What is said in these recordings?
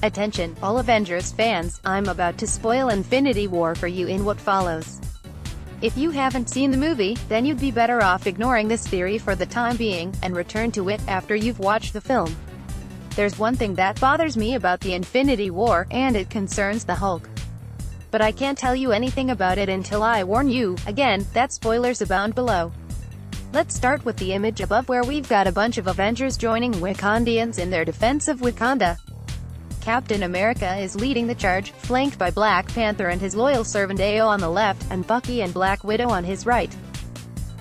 Attention, all Avengers fans, I'm about to spoil Infinity War for you in what follows. If you haven't seen the movie, then you'd be better off ignoring this theory for the time being, and return to it after you've watched the film. There's one thing that bothers me about the Infinity War, and it concerns the Hulk. But I can't tell you anything about it until I warn you. Again, that spoilers abound below. Let's start with the image above where we've got a bunch of Avengers joining Wakandians in their defense of Wakanda. Captain America is leading the charge, flanked by Black Panther and his loyal servant Ao on the left, and Bucky and Black Widow on his right.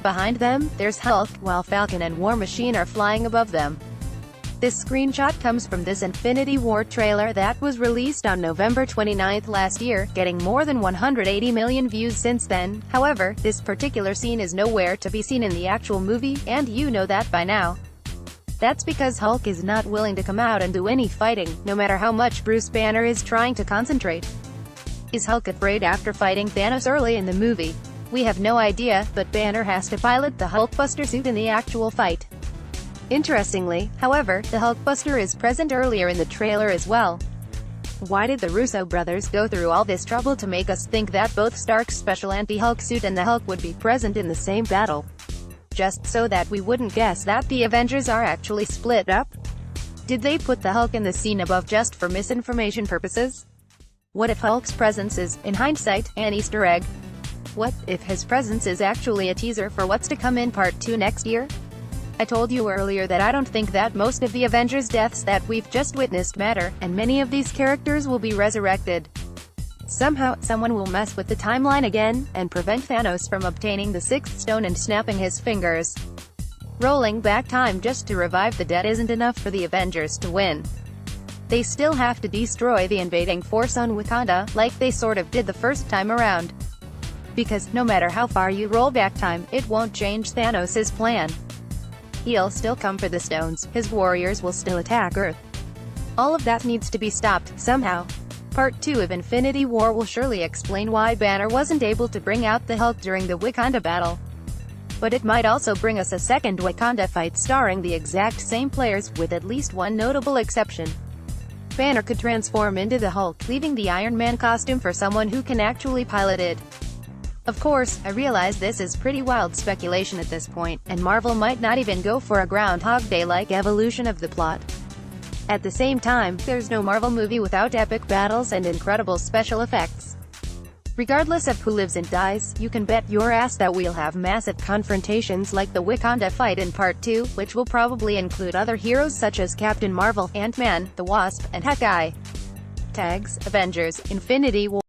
Behind them, there's Hulk, while Falcon and War Machine are flying above them. This screenshot comes from this Infinity War trailer that was released on November 29 last year, getting more than 180 million views since then. However, this particular scene is nowhere to be seen in the actual movie, and you know that by now. That's because Hulk is not willing to come out and do any fighting, no matter how much Bruce Banner is trying to concentrate. Is Hulk afraid after fighting Thanos early in the movie? We have no idea, but Banner has to pilot the Hulkbuster suit in the actual fight. Interestingly, however, the Hulkbuster is present earlier in the trailer as well. Why did the Russo brothers go through all this trouble to make us think that both Stark's special anti-Hulk suit and the Hulk would be present in the same battle? Just so that we wouldn't guess that the Avengers are actually split up? Did they put the Hulk in the scene above just for misinformation purposes? What if Hulk's presence is, in hindsight, an Easter egg? What if his presence is actually a teaser for what's to come in Part 2 next year? I told you earlier that I don't think that most of the Avengers' deaths that we've just witnessed matter, and many of these characters will be resurrected. Somehow, someone will mess with the timeline again, and prevent Thanos from obtaining the Sixth Stone and snapping his fingers. Rolling back time just to revive the dead isn't enough for the Avengers to win. They still have to destroy the invading force on Wakanda, like they sort of did the first time around. Because, no matter how far you roll back time, it won't change Thanos' plan. He'll still come for the stones, his warriors will still attack Earth. All of that needs to be stopped, somehow. Part 2 of Infinity War will surely explain why Banner wasn't able to bring out the Hulk during the Wakanda battle. But it might also bring us a second Wakanda fight starring the exact same players, with at least one notable exception. Banner could transform into the Hulk, leaving the Iron Man costume for someone who can actually pilot it. Of course, I realize this is pretty wild speculation at this point, and Marvel might not even go for a Groundhog Day-like evolution of the plot. At the same time, there's no Marvel movie without epic battles and incredible special effects. Regardless of who lives and dies, you can bet your ass that we'll have massive confrontations like the Wakanda fight in Part 2, which will probably include other heroes such as Captain Marvel, Ant-Man, the Wasp, and Hawkeye. Tags: Avengers, Infinity War.